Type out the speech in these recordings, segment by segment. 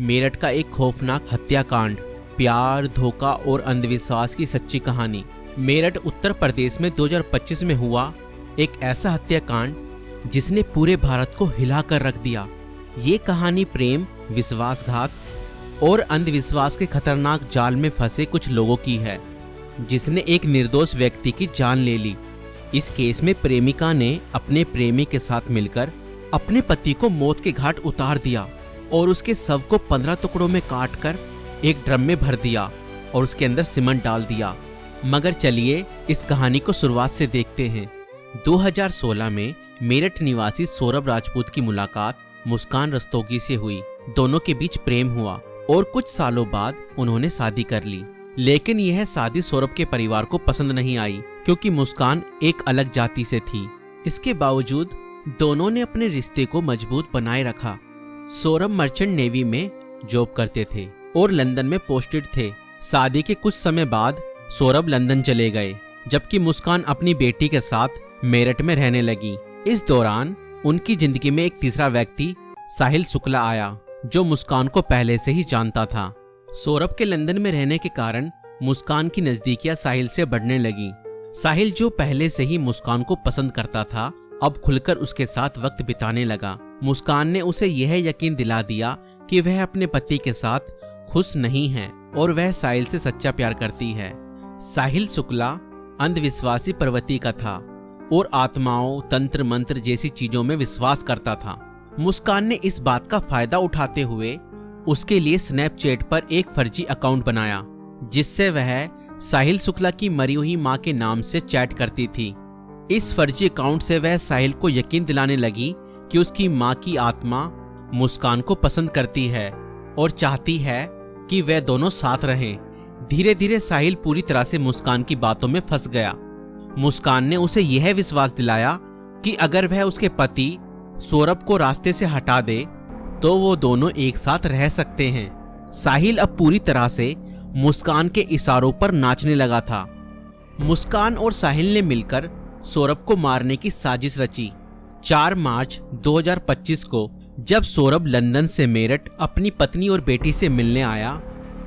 मेरठ का एक खौफनाक हत्याकांड, प्यार, धोखा और अंधविश्वास की सच्ची कहानी। मेरठ उत्तर प्रदेश में 2025 में हुआ एक ऐसा हत्याकांड जिसने पूरे भारत को हिला कर रख दिया। ये कहानी प्रेम, विश्वासघात और अंधविश्वास के खतरनाक जाल में फंसे कुछ लोगों की है, जिसने एक निर्दोष व्यक्ति की जान ले ली। इस केस में प्रेमिका ने अपने प्रेमी के साथ मिलकर अपने पति को मौत के घाट उतार दिया और उसके शव को 15 टुकड़ों में काटकर एक ड्रम में भर दिया और उसके अंदर सीमेंट डाल दिया। मगर चलिए इस कहानी को शुरुआत से देखते हैं। 2016 में मेरठ निवासी सौरभ राजपूत की मुलाकात मुस्कान रस्तोगी से हुई। दोनों के बीच प्रेम हुआ और कुछ सालों बाद उन्होंने शादी कर ली। लेकिन यह शादी सौरभ के परिवार को पसंद नहीं आई, क्योंकि मुस्कान एक अलग जाति से थी। इसके बावजूद दोनों ने अपने रिश्ते को मजबूत बनाए रखा। सौरभ मर्चेंट नेवी में जॉब करते थे और लंदन में पोस्टेड थे। शादी के कुछ समय बाद सौरभ लंदन चले गए, जबकि मुस्कान अपनी बेटी के साथ मेरठ में रहने लगी। इस दौरान उनकी जिंदगी में एक तीसरा व्यक्ति साहिल शुक्ला आया, जो मुस्कान को पहले से ही जानता था। सौरभ के लंदन में रहने के कारण मुस्कान की नजदीकियां साहिल से बढ़ने लगी। साहिल, जो पहले से ही मुस्कान को पसंद करता था, अब खुलकर उसके साथ वक्त बिताने लगा। मुस्कान ने उसे यह यकीन दिला दिया कि वह अपने पति के साथ खुश नहीं है और वह साहिल से सच्चा प्यार करती है। साहिल शुक्ला अंधविश्वासी प्रवृत्ति का था और आत्माओं, तंत्र मंत्र जैसी चीजों में विश्वास करता था। मुस्कान ने इस बात का फायदा उठाते हुए उसके लिए स्नैपचैट पर एक फर्जी अकाउंट बनाया, जिससे वह साहिल शुक्ला की मरी हुई मां के नाम से चैट करती थी। इस फर्जी अकाउंट से वह साहिल को यकीन दिलाने लगी कि उसकी मां की आत्मा मुस्कान को पसंद करती है और चाहती है कि वे दोनों साथ रहें। धीरे धीरे साहिल पूरी तरह से मुस्कान की बातों में फंस गया। मुस्कान ने उसे यह विश्वास दिलाया कि अगर वह उसके पति सौरभ को रास्ते से हटा दे तो वो दोनों एक साथ रह सकते हैं। साहिल अब पूरी तरह से मुस्कान के इशारों पर नाचने लगा था। मुस्कान और साहिल ने मिलकर सौरभ को मारने की साजिश रची। 4 मार्च 2025 को जब सौरभ लंदन से मेरठ अपनी पत्नी और बेटी से मिलने आया,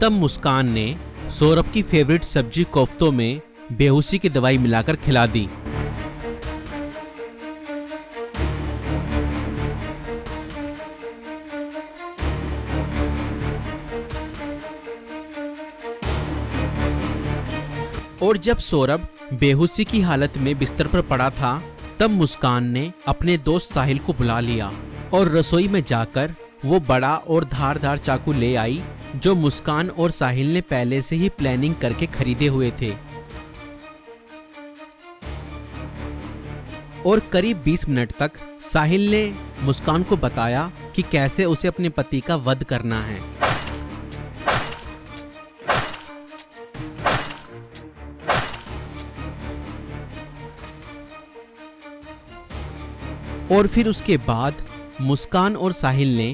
तब मुस्कान ने सौरभ की फेवरेट सब्जी कोफ्तों में बेहोशी की दवाई मिलाकर खिला दी। और जब सौरभ बेहोशी की हालत में बिस्तर पर पड़ा था, तब मुस्कान ने अपने दोस्त साहिल को बुला लिया और रसोई में जाकर वो बड़ा और धारदार चाकू ले आई, जो मुस्कान और साहिल ने पहले से ही प्लानिंग करके खरीदे हुए थे। और करीब 20 मिनट तक साहिल ने मुस्कान को बताया कि कैसे उसे अपने पति का वध करना है। और फिर उसके बाद मुस्कान और साहिल ने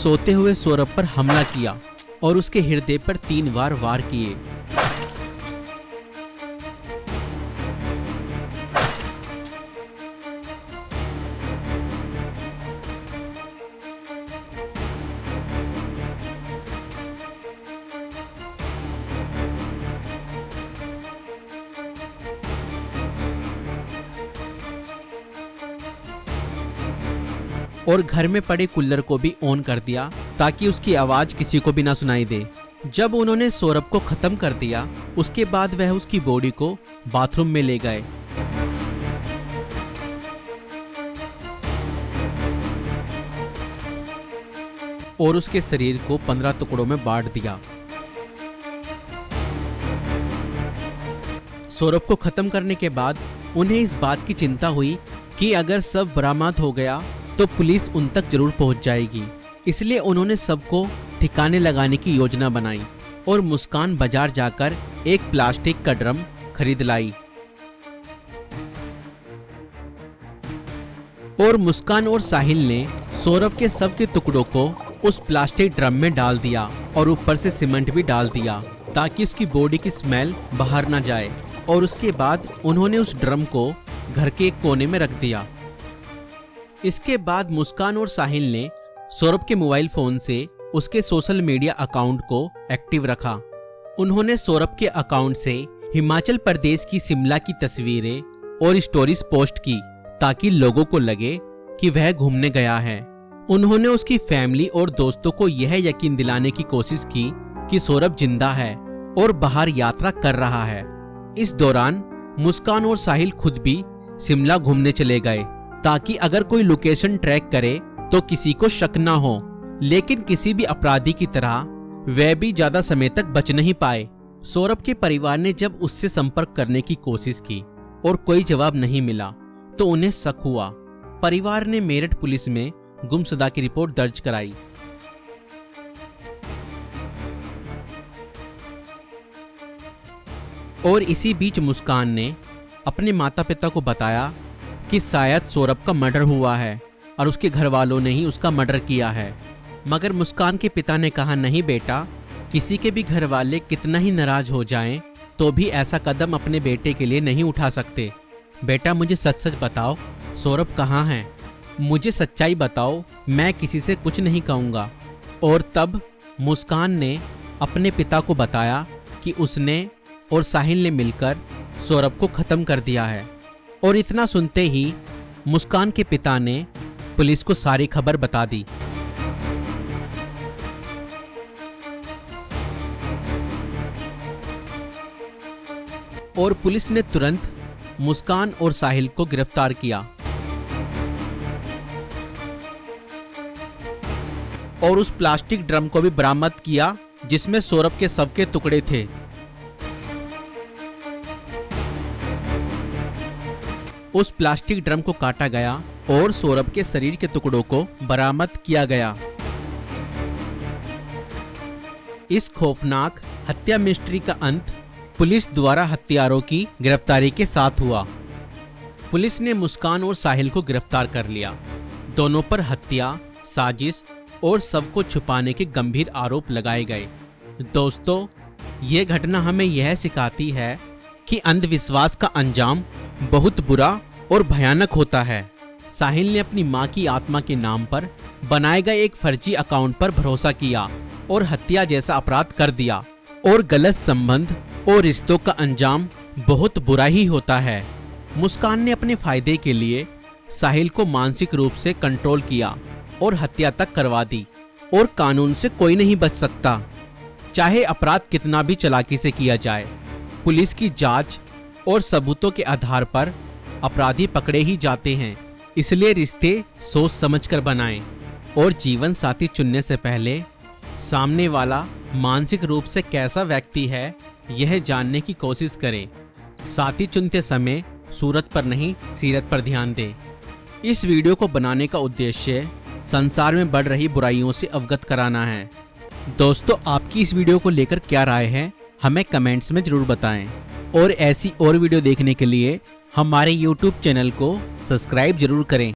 सोते हुए सौरभ पर हमला किया और उसके हृदय पर 3 बार वार किए। और घर में पड़े कूलर को भी ऑन कर दिया ताकि उसकी आवाज किसी को भी ना सुनाई दे। जब उन्होंने सौरभ को खत्म कर दिया, उसके बाद वह उसकी बॉडी को बाथरूम में ले गए। और उसके शरीर को 15 टुकड़ों में बांट दिया। सौरभ को खत्म करने के बाद उन्हें इस बात की चिंता हुई कि अगर सब बरामद हो गया तो पुलिस उन तक जरूर पहुंच जाएगी। इसलिए उन्होंने सबको ठिकाने लगाने की योजना बनाई और मुस्कान बाजार जाकर एक प्लास्टिक का ड्रम खरीद लाई। और मुस्कान और साहिल ने सौरभ के शव के टुकड़ों को उस प्लास्टिक ड्रम में डाल दिया और ऊपर से सीमेंट भी डाल दिया ताकि उसकी बॉडी की स्मेल बाहर ना जाए। और उसके बाद उन्होंने उस ड्रम को घर के एक कोने में रख दिया। इसके बाद मुस्कान और साहिल ने सौरभ के मोबाइल फोन से उसके सोशल मीडिया अकाउंट को एक्टिव रखा। उन्होंने सौरभ के अकाउंट से हिमाचल प्रदेश की शिमला की तस्वीरें और स्टोरीज पोस्ट की ताकि लोगों को लगे कि वह घूमने गया है। उन्होंने उसकी फैमिली और दोस्तों को यह यकीन दिलाने की कोशिश की कि सौरभ जिंदा है और बाहर यात्रा कर रहा है। इस दौरान मुस्कान और साहिल खुद भी शिमला घूमने चले गए ताकि अगर कोई लोकेशन ट्रैक करे तो किसी को शक ना हो, लेकिन किसी भी अपराधी की तरह वह भी ज्यादा समय तक बच नहीं पाए। सौरभ के परिवार ने जब उससे संपर्क करने की कोशिश की और कोई जवाब नहीं मिला तो उन्हें शक हुआ। परिवार ने मेरठ पुलिस में गुमशुदा की रिपोर्ट दर्ज कराई। और इसी बीच मुस्कान ने अपने माता पिता को बताया कि शायद सौरभ का मर्डर हुआ है और उसके घर वालों ने ही उसका मर्डर किया है। मगर मुस्कान के पिता ने कहा, नहीं बेटा, किसी के भी घर वाले कितना ही नाराज हो जाएं तो भी ऐसा कदम अपने बेटे के लिए नहीं उठा सकते। बेटा, मुझे सच सच बताओ, सौरभ कहाँ है? मुझे सच्चाई बताओ, मैं किसी से कुछ नहीं कहूँगा। और तब मुस्कान ने अपने पिता को बताया कि उसने और साहिल ने मिलकर सौरभ को खत्म कर दिया है। और इतना सुनते ही मुस्कान के पिता ने पुलिस को सारी खबर बता दी। और पुलिस ने तुरंत मुस्कान और साहिल को गिरफ्तार किया और उस प्लास्टिक ड्रम को भी बरामद किया जिसमें सौरभ के शव के टुकड़े थे। उस प्लास्टिक ड्रम को काटा गया और सौरभ के शरीर के टुकड़ों को बरामद किया गया। इस खौफनाक हत्या मिस्ट्री का अंत पुलिस द्वारा हत्यारों की गिरफ्तारी के साथ हुआ। पुलिस ने मुस्कान और साहिल को गिरफ्तार कर लिया। दोनों पर हत्या, साजिश और शव को छुपाने के गंभीर आरोप लगाए गए। दोस्तों, ये घटना हमें यह सिखाती है कि अंधविश्वास का अंजाम बहुत बुरा और भयानक होता है। साहिल ने अपनी मां की आत्मा के नाम पर बनाए गए एक फर्जी अकाउंट पर भरोसा किया और हत्या जैसा अपराध कर दिया। और गलत संबंध और रिश्तों का अंजाम बहुत बुरा ही होता है। मुस्कान ने अपने फायदे के लिए साहिल को मानसिक रूप से कंट्रोल किया और हत्या तक करवा दी। और कानून से कोई नहीं बच सकता, चाहे अपराध कितना भी चालाकी से किया जाए। पुलिस की जांच और सबूतों के आधार पर अपराधी पकड़े ही जाते हैं। इसलिए रिश्ते सोच समझकर बनाएं और जीवन साथी चुनने से पहले सामने वाला मानसिक रूप से कैसा व्यक्ति है यह जानने की कोशिश करें। साथी चुनते समय सूरत पर नहीं, सीरत पर ध्यान दें। इस वीडियो को बनाने का उद्देश्य संसार में बढ़ रही बुराइयों से अवगत कराना है। दोस्तों, आपकी इस वीडियो को लेकर क्या राय है हमें कमेंट्स में जरूर बताएं। और ऐसी और वीडियो देखने के लिए हमारे YouTube चैनल को सब्सक्राइब जरूर करें।